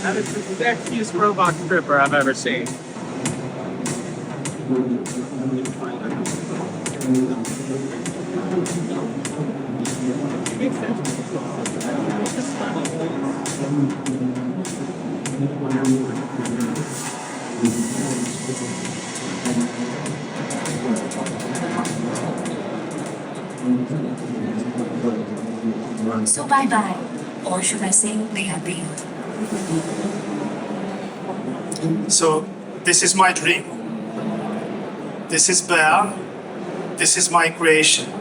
That is the sexiest robot stripper I've ever seen. So bye-bye, or should I say they have been. So this is my dream. This is Bear. This is my creation.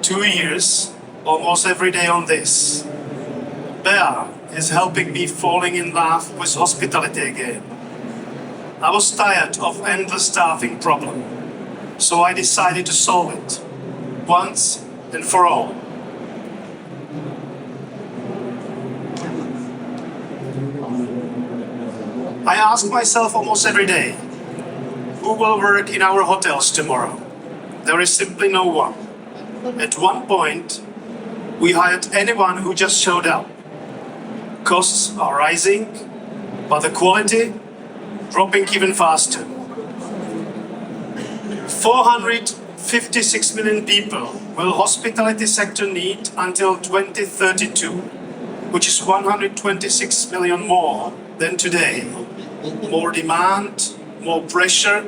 2 years, almost every day on this. Bear is helping me falling in love with hospitality again. I was tired of endless staffing problem, so I decided to solve it once and for all. I ask myself almost every day, who will work in our hotels tomorrow? There is simply no one. At one point, we hired anyone who just showed up. Costs are rising, but the quality dropping even faster. 456 million people will hospitality sector need until 2032, which is 126 million more than today. More demand, more pressure,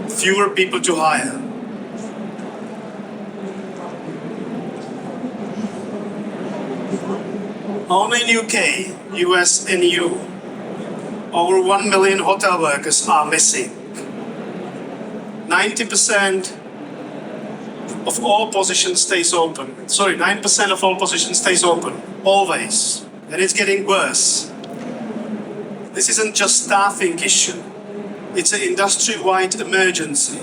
fewer people to hire. Only in UK, US and EU, over 1 million hotel workers are missing. 90% of all positions stays open. 9% of all positions stays open, always. And it's getting worse. This isn't just staffing issue. It's an industry-wide emergency.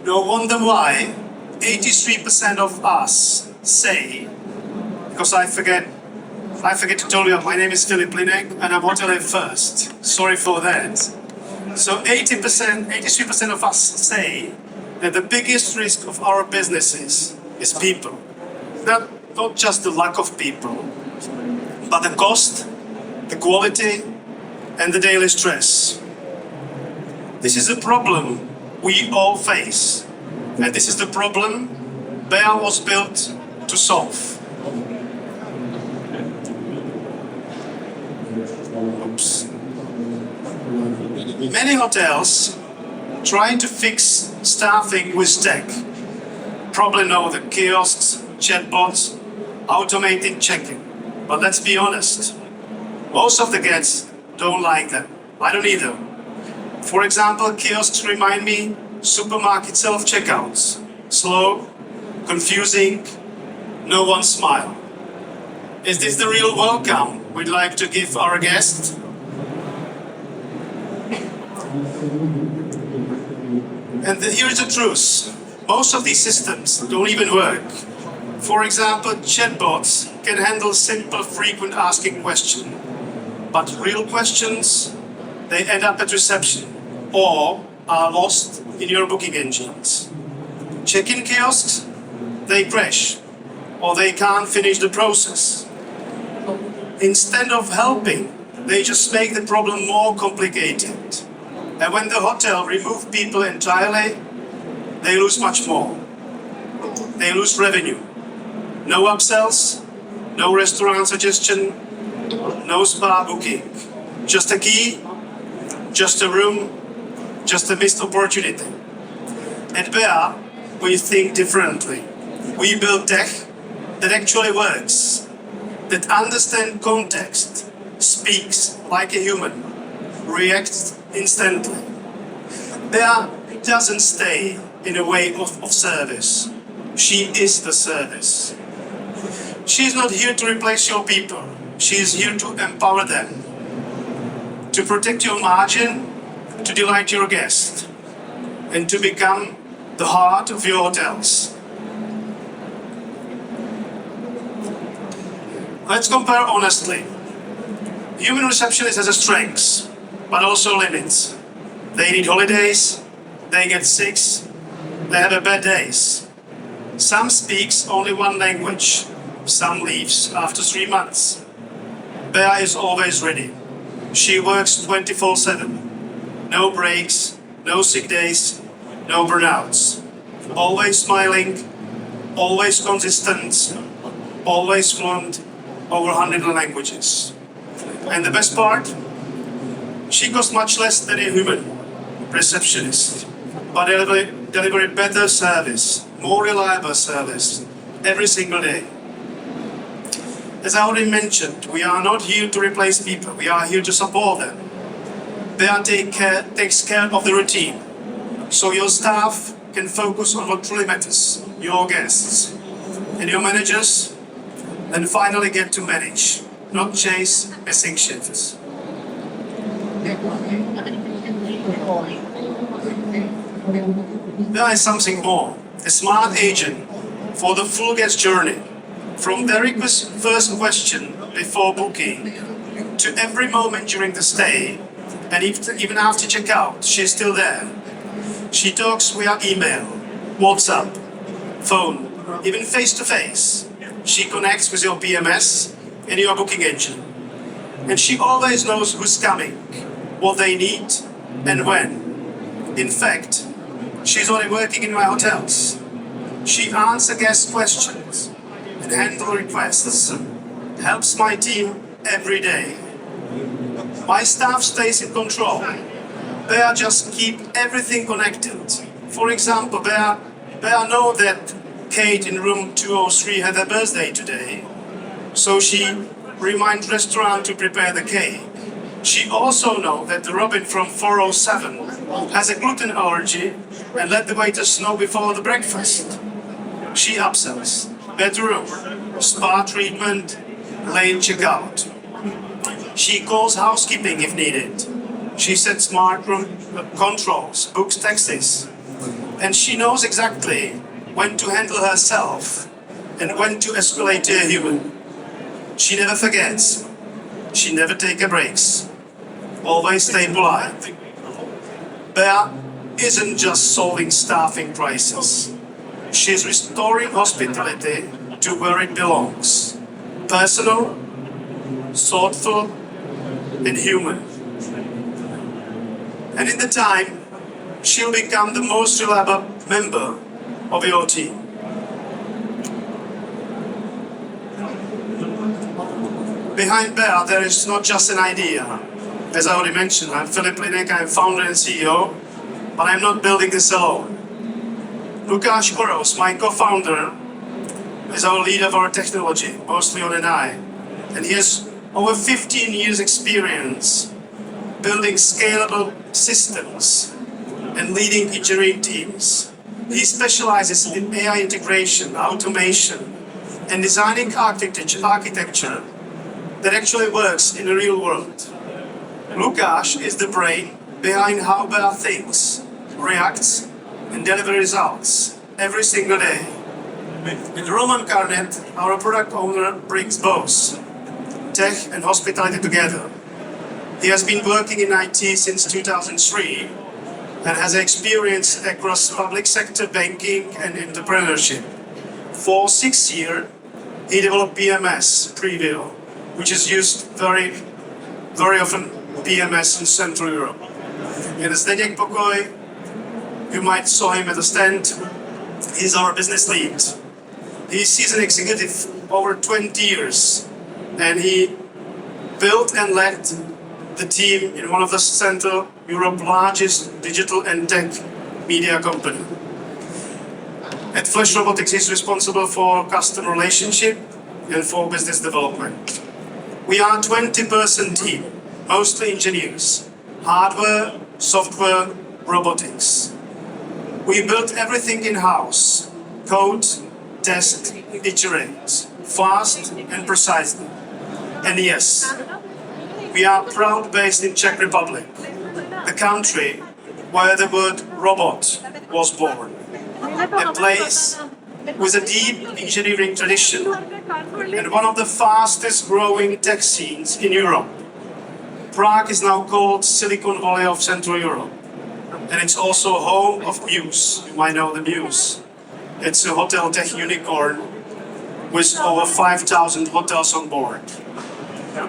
No wonder why 83% of us say, because I forget to tell you, my name is Linek and I'm hotelier first. Sorry for that. So 83% of us say that the biggest risk of our businesses is people. Not just the lack of people, but the cost, the quality, and the daily stress. This is a problem we all face, and this is the problem Bear was built to solve. Oops. Many hotels try to fix staffing with tech. Probably know the kiosks, chatbots, automated check-in. But let's be honest, most of the guests don't like them. I don't either. For example, kiosks remind me supermarket self-checkouts. Slow, confusing, no one smile. Is this the real welcome we'd like to give our guests? And here's the truth. Most of these systems don't even work. For example, chatbots can handle simple, frequent asking questions. But real questions, they end up at reception or are lost in your booking engines. Check-in kiosks, they crash or they can't finish the process. Instead of helping, they just make the problem more complicated. And when the hotel removes people entirely, they lose much more. They lose revenue. No upsells, no restaurant suggestion, no spa booking. Just a key, just a room, just a missed opportunity. At Bear, we think differently. We build tech that actually works, that understands context, speaks like a human, reacts instantly. Bear doesn't stay in a way of service. She is the service. She's not here to replace your people. She is here to empower them, to protect your margin, to delight your guests, and to become the heart of your hotels. Let's compare honestly. Human receptionists has a strengths, but also limits. They need holidays, they get sick, they have bad days. Some speaks only one language, some leaves after 3 months. Bea is always ready. She works 24/7. No breaks, no sick days, no burnouts. Always smiling, always consistent, always fluent over 100 languages. And the best part, she costs much less than a human receptionist, but deliver better service, more reliable service every single day. As I already mentioned, we are not here to replace people, we are here to support them. Bea takes care of the routine, so your staff can focus on what truly matters, your guests. And your managers then finally get to manage, not chase missing shifts. There is something more, a smart agent for the full guest journey, from very first question before booking to every moment during the stay, and even after checkout, she's still there. She talks via email, WhatsApp, phone, even face-to-face. She connects with your PMS and your booking engine. And she always knows who's coming, what they need, and when. In fact, she's only working in my hotels. She answers guest questions and handles requests, helps my team every day. My staff stays in control. Bea just keep everything connected. For example, Bea know that Kate in room 203 had her birthday today, so she reminds restaurant to prepare the cake. She also know that the Robin from 407 has a gluten allergy and let the waiters know before the breakfast. She upsells, better room, spa treatment, late checkout. She calls housekeeping if needed. She sets smart room controls, books taxis, and she knows exactly when to handle herself and when to escalate to a human. She never forgets. She never takes breaks. Always stay polite. Bea isn't just solving staffing crises. She's restoring hospitality to where it belongs. Personal, thoughtful, and human. And in the time, she'll become the most reliable member of your team. Behind Bea, there is not just an idea. As I already mentioned, I'm Philip Linek, I'm founder and CEO, but I'm not building this alone. Lukáš Koros, my co-founder, is our leader of our technology, mostly on AI. And he has over 15 years experience building scalable systems and leading engineering teams. He specializes in AI integration, automation, and designing architecture that actually works in the real world. Lukáš is the brain behind how Bea thinks, reacts, and delivers results every single day. With Roman Karnet, our product owner, brings both tech and hospitality together. He has been working in IT since 2003 and has experience across public sector banking and entrepreneurship. For 6 years, he developed PMS, Preview, which is used very often PMS in Central Europe. And Zdeněk Pokoj, you might saw him at the stand, he's our business lead. He's an executive over 20 years, and he built and led the team in one of the Central Europe's largest digital and tech media company. At Flash Robotics, he's responsible for customer relationship and for business development. We are a 20-person team, mostly engineers, hardware, software, robotics. We built everything in-house, code, test, iterate, fast and precisely. And yes, we are proud based in Czech Republic, the country where the word robot was born. A place with a deep engineering tradition and one of the fastest growing tech scenes in Europe. Prague is now called Silicon Valley of Central Europe. And it's also home of Muse. You might know the Muse. It's a hotel tech unicorn with over 5,000 hotels on board.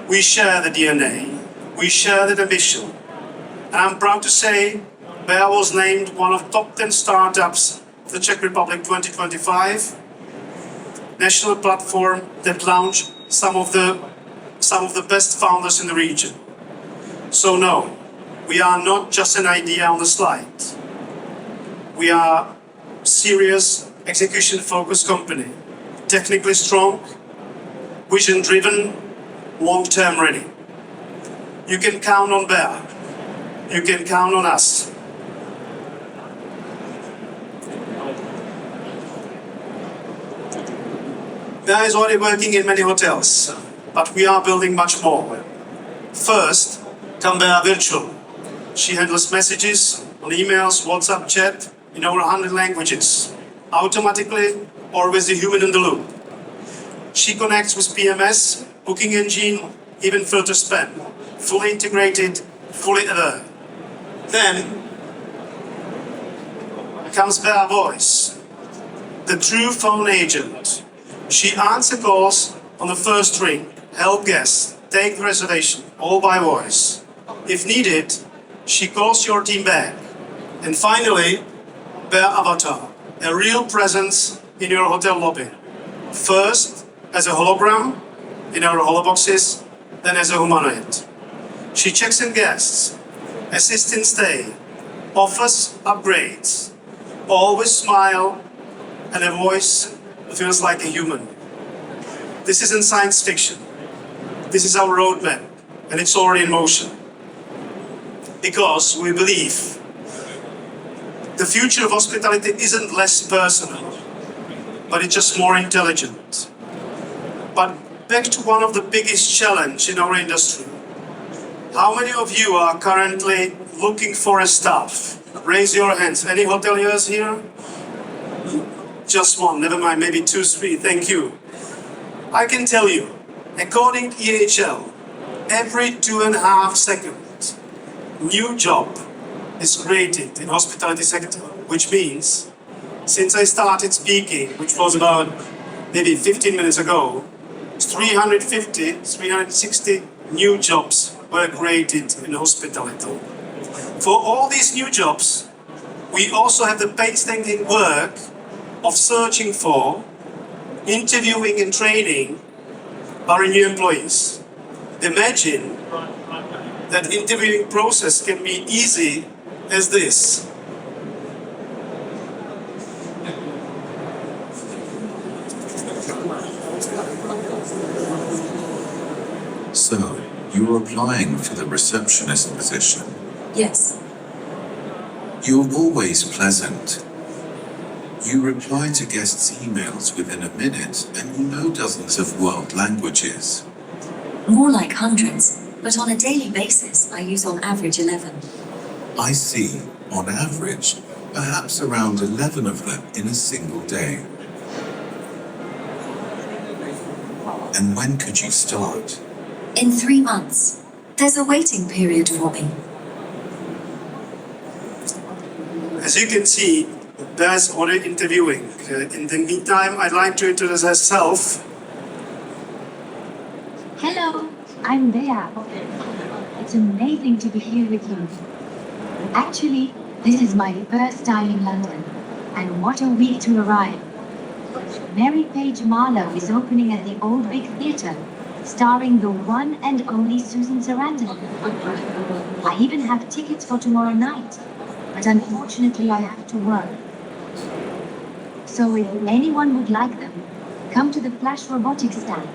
We share the DNA. We share the ambition. And I'm proud to say Bear was named one of top 10 startups of the Czech Republic 2025 national platform that launched some of the best founders in the region. So no, we are not just an idea on the slide. We are a serious, execution-focused company, technically strong, vision-driven, long-term ready. You can count on Bear. You can count on us. Bear is already working in many hotels, but we are building much more. First, come Bear Virtual. She handles messages on emails, WhatsApp chat in over 100 languages, automatically or with the human in the loop. She connects with PMS, booking engine, even filter spam, fully integrated, fully aware. Then comes Bear Voice, the true phone agent. She answers calls on the first ring, help guests, take the reservation, all by voice. If needed, she calls your team back. And finally, Bear Avatar, a real presence in your hotel lobby. First, as a hologram in our holoboxes, then as a humanoid. She checks in guests, assists in stay, offers upgrades, always smile, and a voice feels like a human. This isn't science fiction. This is our roadmap, and it's already in motion. Because we believe the future of hospitality isn't less personal, but it's just more intelligent. But back to one of the biggest challenges in our industry. How many of you are currently looking for a staff? Raise your hands. Any hoteliers here? Just one, never mind, maybe two, three, thank you. I can tell you, according to EHL, every 2.5 seconds, new job is created in hospitality sector, which means, since I started speaking, which was about maybe 15 minutes ago, 350, 360 new jobs were created in hospitality. For all these new jobs, we also have the painstaking work of searching for, interviewing and training our new employees. Imagine that interviewing process can be easy as this. So, you're applying for the receptionist position. Yes. You're always pleasant. You reply to guests' emails within a minute, and you know dozens of world languages. More like hundreds, but on a daily basis, I use on average 11. I see, on average, perhaps around 11 of them in a single day. And when could you start? In 3 months. There's a waiting period for me. As you can see, Bear's already interviewing. In the meantime, I'd like to introduce herself. Hello, I'm Bea. It's amazing to be here with you. Actually, this is my first time in London, and what a week to arrive. Mary Page Marlowe is opening at the Old Vic Theatre, starring the one and only Susan Sarandon. I even have tickets for tomorrow night, but unfortunately I have to work. So if anyone would like them, come to the Flash Robotics stand,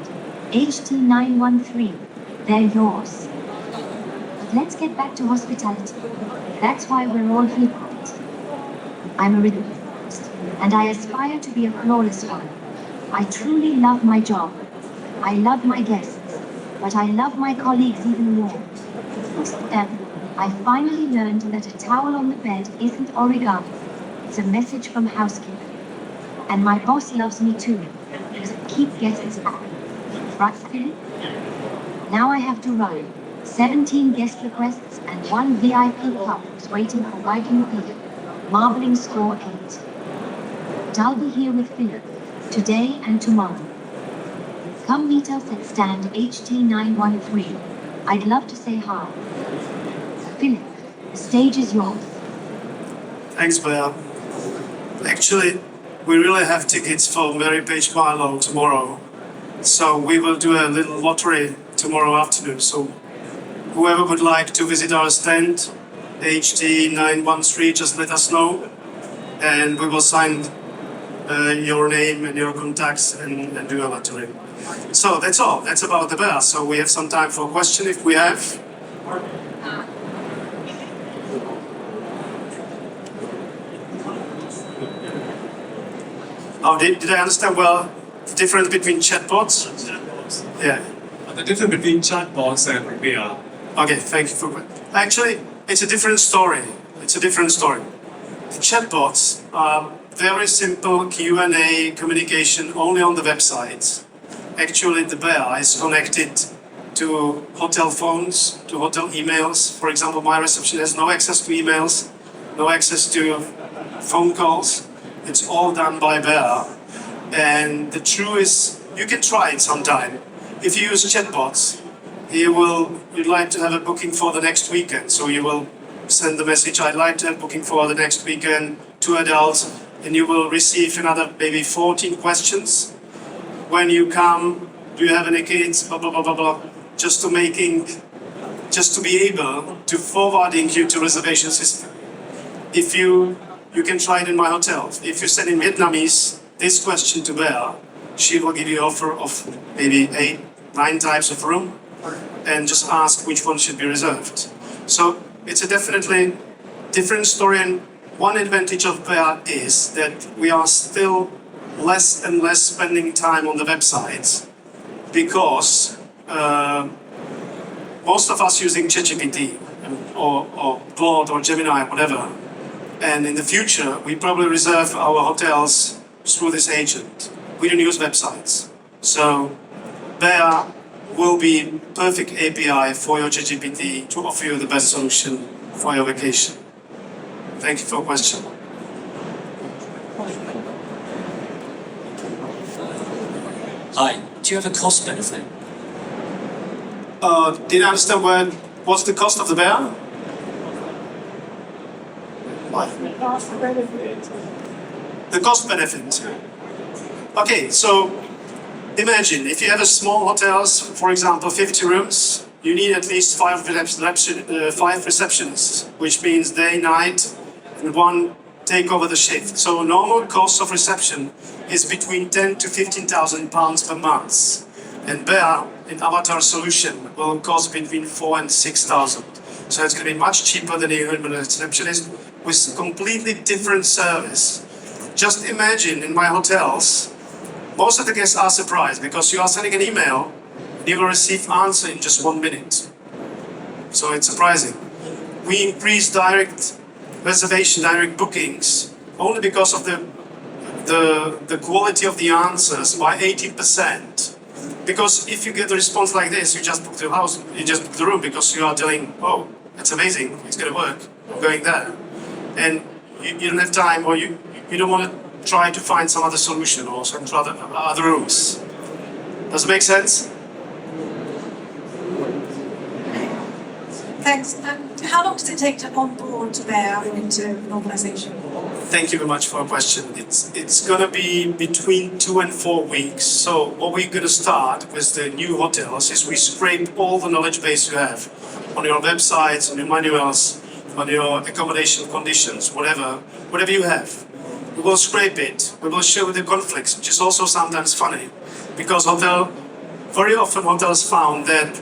HT913. They're yours. But let's get back to hospitality. That's why we're all here. I'm a rhythmist, and I aspire to be a flawless one. I truly love my job. I love my guests, but I love my colleagues even more. I finally learned that a towel on the bed isn't origami. It's a message from housekeeping. And my boss loves me too, because I keep guests happy. Right, Philip? Now I have to run. 17 guest requests and 1 VIP cup is waiting for Viking Philip. Marbling score 8. But I'll be here with Philip, today and tomorrow. Come meet us at stand HT913. I'd love to say hi. Philip, the stage is yours. Thanks, Bea. Actually, we really have tickets for Mary Page Barlow tomorrow. So we will do a little lottery tomorrow afternoon. So whoever would like to visit our stand, HT913, just let us know. And we will sign your name and your contacts and do a lottery. So that's all. That's about the bear. So we have some time for a question if we have. Oh, did I understand well the difference between chatbots? Yeah. The difference between chatbots and bear. Okay, thank you for. Actually, it's a different story. It's a different story. The chatbots are very simple Q&A communication only on the website. Actually, the bear is connected to hotel phones, to hotel emails. For example, my reception has no access to emails, no access to phone calls. It's all done by Bear. And the truth is, you can try it sometime. If you use chatbots, you'd like to have a booking for the next weekend. So you will send the message, I'd like to have booking for the next weekend, 2 adults, and you will receive another maybe 14 questions. When you come, do you have any kids, blah, blah, blah, blah, blah, just to be able to forwarding you to reservation system. If you can try it in my hotel. If you send in Vietnamese this question to Bear, she will give you an offer of maybe 8, 9 types of room and just ask which one should be reserved. So it's a definitely different story, and one advantage of Bear is that we are still less and less spending time on the websites because most of us using ChatGPT or Claude or Gemini, whatever. And in the future, we probably reserve our hotels through this agent. We don't use websites. So Bear will be perfect API for your ChatGPT to offer you the best solution for your vacation. Thank you for your question. Hi, do you have a cost benefit? Did I understand what's the cost of the Bear? The cost benefit. Okay, so imagine if you have a small hotels, for example, 50 rooms, you need at least 5 receptionists, which means day, night, and 1 take over the shift. So normal cost of reception is between 10 to 15,000 pounds per month. And Bear, in Avatar solution, will cost between 4 and 6,000. So it's going to be much cheaper than a human receptionist with completely different service. Just imagine in my hotels, most of the guests are surprised because you are sending an email, you will receive answer in just 1 minute. So it's surprising. We increase direct reservation, direct bookings, only because of the quality of the answers by 80%. Because if you get a response like this, you just book the house, you just book the room because you are telling, oh, that's amazing, it's going to work, I'm going there. And you don't have time, or you don't want to try to find some other solution or some other rooms. Does it make sense? Thanks. How long does it take to onboard Bear into an organisation? Thank you very much for your question. It's going to be between 2 and 4 weeks. So what we're going to start with the new hotels is we scrape all the knowledge base you have on your websites, on your manuals, on your accommodation conditions, whatever you have. We will scrape it. We will show the conflicts, which is also sometimes funny, because very often hotels found that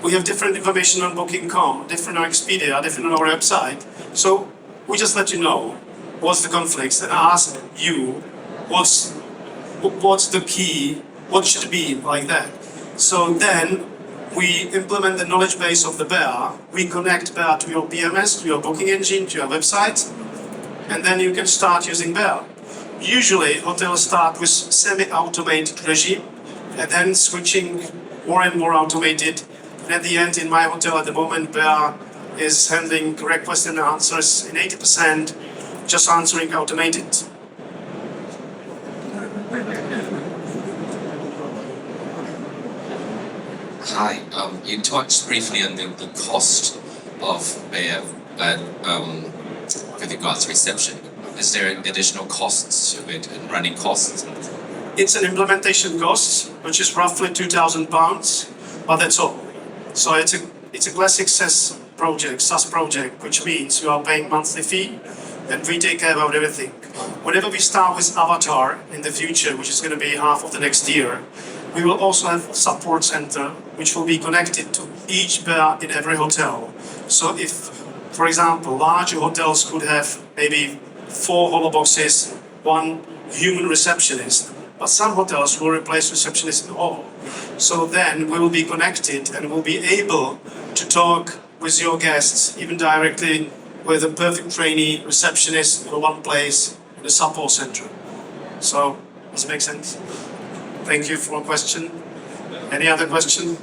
we have different information on Booking.com, different on Expedia, different on our website. So we just let you know what's the conflicts and ask you what's the key, what should be like that. So then we implement the knowledge base of the Bear. We connect Bear to your PMS, to your booking engine, to your website, and then you can start using Bear. Usually hotels start with semi-automated regime and then switching more and more automated. And at the end, in my hotel at the moment, Bear is handling correct question and answers in 80%, just answering automated. Hi. You touched briefly on the cost of Bear, but with regards to reception, is there additional costs to it and running costs? It's an implementation cost, which is roughly £2,000, but that's all. So it's a classic SaaS project, which means you are paying monthly fee, and we take care about everything. Whenever we start with Avatar in the future, which is going to be half of the next year, we will also have support center, which will be connected to each bar in every hotel. So if, for example, larger hotels could have maybe 4 holoboxes, 1 human receptionist, but some hotels will replace receptionists in all. So then we will be connected and we'll be able to talk with your guests, even directly with a perfect trainee receptionist in one place in the support center. So, does it make sense? Thank you for a question. Any other question?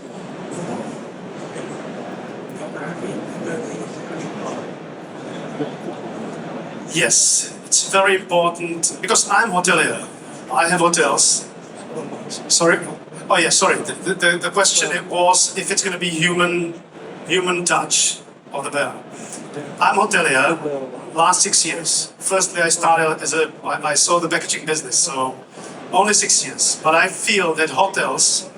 Yes, it's very important because I'm hotelier. I have hotels. Sorry? Oh yeah, sorry. The question was if it's going to be human touch of the bear. I'm hotelier last 6 years. Firstly, I started I saw the packaging business, so only 6 years. But I feel that hotels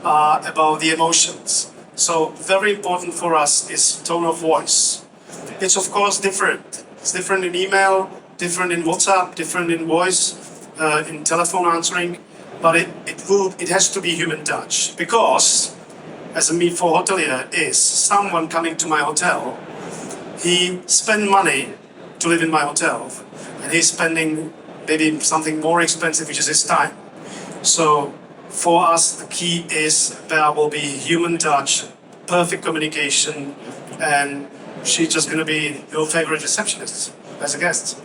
are about the emotions. So very important for us is tone of voice. It's of course different. It's different in email, different in WhatsApp, different in voice, in telephone answering. But it has to be human touch because, as a me for hotelier is someone coming to my hotel. He spend money to live in my hotel, and he's spending maybe something more expensive, which is his time. So for us, the key is there will be human touch, perfect communication, and she's just going to be your favorite receptionist as a guest.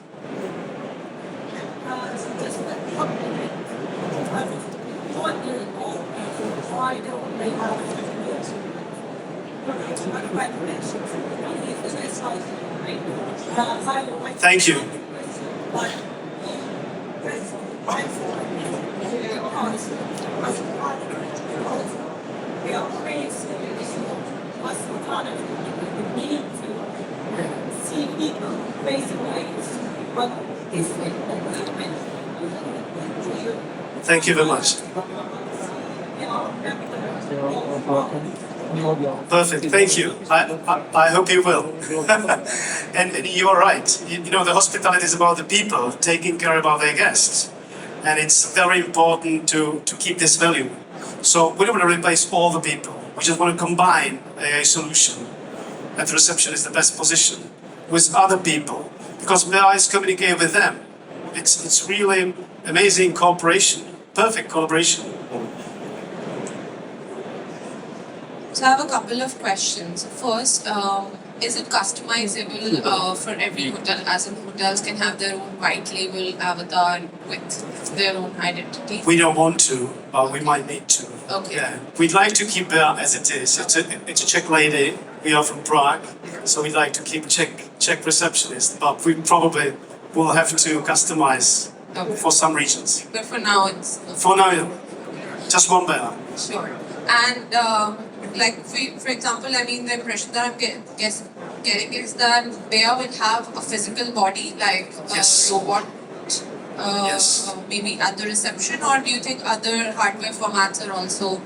Thank you. Thank you very much. Perfect, thank you. I hope you will. and you are right. You know, the hospitality is about the people taking care about their guests. And it's very important to keep this value. So we don't want to replace all the people. We just want to combine a solution. And the reception is the best position with other people. Because when I communicate with them, it's really amazing cooperation, perfect collaboration. So I have a couple of questions. First, is it customizable for every hotel, as in hotels can have their own white label avatar with their own identity? We don't want to, but we might need to. Okay. Yeah. We'd like to keep it as it is. It's a Czech lady. We are from Prague, so we'd like to keep Czech receptionist, but we probably will have to customize for some regions. But for now, it's... For now, just one bear. Sure. And for example, I mean, the impression that I'm getting is that Bea will have a physical body, like a Yes. robot, Yes. maybe at the reception, or do you think other hardware formats are also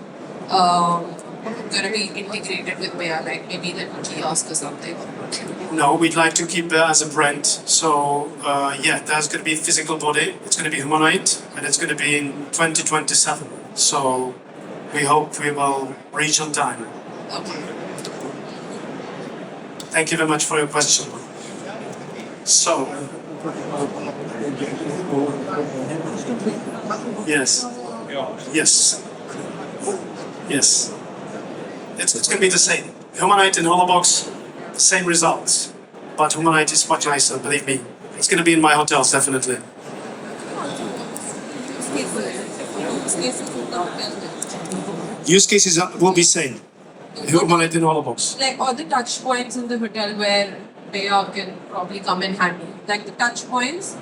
going to be integrated with Bea, like maybe like a kiosk or something? No, we'd like to keep Bear as a brand. So yeah, there's going to be a physical body. It's going to be humanoid, and it's going to be in 2027. So we hope we will reach on time. Okay. Thank you very much for your question. So, yes, yes, yes. It's going to be the same. Humanoid and Holobox, the same results. But Humanoid is much nicer, believe me. It's going to be in my hotels, definitely. Use cases will be same. Humanoid and Holobox. Like all the touch points in the hotel where Bea can probably come in handy. Like the touch points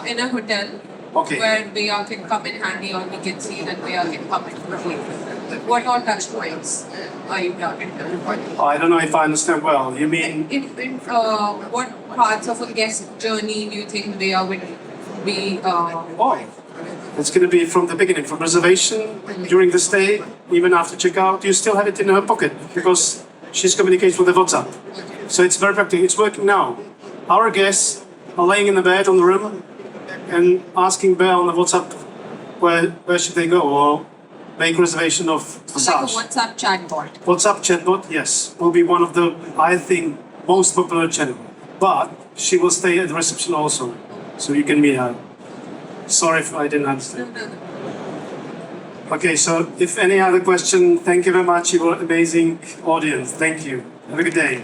in a hotel Okay. where Bea can come in handy, or we can see that Bea can come in quickly. What all touch points are you targeting? I don't know if I understand well. You mean What parts of a guest journey do you think Bea would be? It's going to be from the beginning, from reservation, during the stay, even after checkout. You still have it in her pocket because she's communicating with the WhatsApp. So it's very practical. It's working now. Our guests are laying in the bed on the room and asking Bea on the WhatsApp where should they go or make reservation of It's like a massage. WhatsApp chatbot. WhatsApp chatbot, yes, will be one of the, I think, most popular channel. But she will stay at the reception also, so you can meet her. Sorry if I didn't understand. Okay, so if any other question, thank you very much. You were an amazing audience. Thank you. Have a good day.